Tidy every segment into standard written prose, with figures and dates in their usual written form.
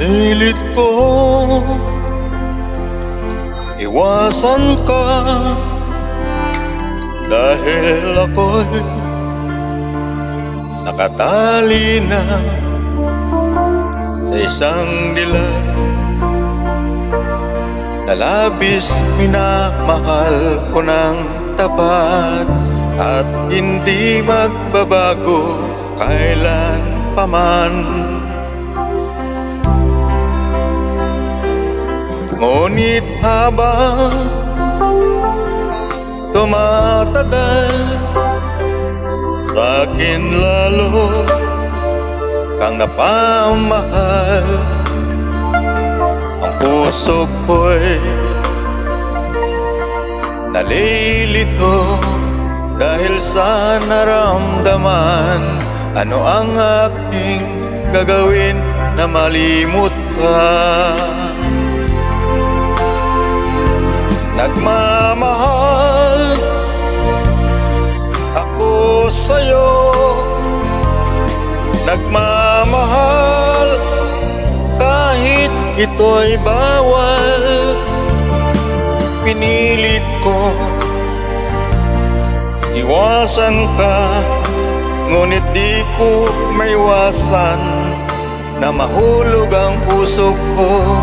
Pilit ko iwasan ka dahil ako'y nakatali na sa isang dilag na labis minamahal ko ng tapat at hindi magbabago kailan paman. Ngunit habang tumatagal, sa'kin lalo kang napamahal. Ang puso ko'y nalilito dahil sa naramdaman. Ano ang aking gagawin na malimot ka? Nagmamahal ako sa'yo, nagmamahal kahit ito'y bawal. Pinilit ko iwasan ka, ngunit di ko maiwasan na mahulog ang puso ko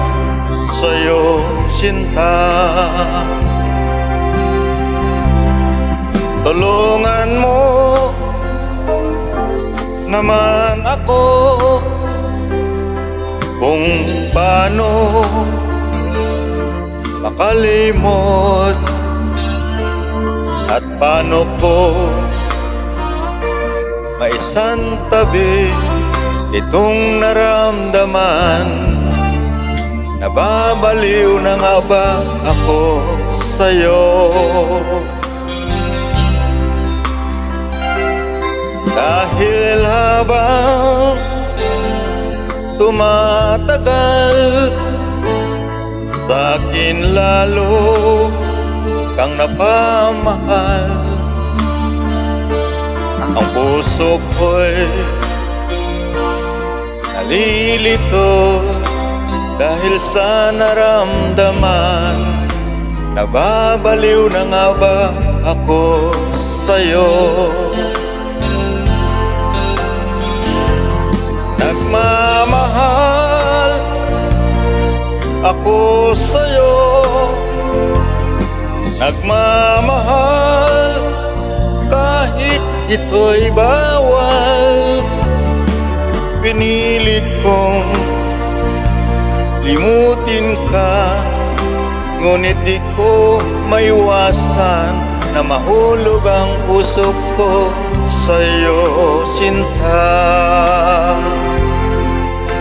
sa'yo, sinta. Tulungan mo naman ako kung paano makalimot at paano ko maisantabi itong naramdaman. Nababaliw na nga ba ako sa'yo? Dahil habang tumatagal, sa'kin lalo kang napamahal. Ang puso ko'y nalilito dahil sa naramdaman. Nababaliw na nga ba ako sa'yo? Nagmamahal ako sa'yo, nagmamahal kahit ito'y bawal. Pinilit kong limutin ka, ngunit di ko maiwasan na mahulog ang puso ko sa'yo, sinta.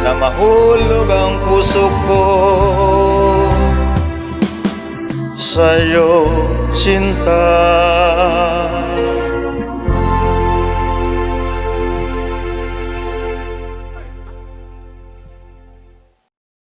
Na mahulog ang puso ko sa'yo, sinta.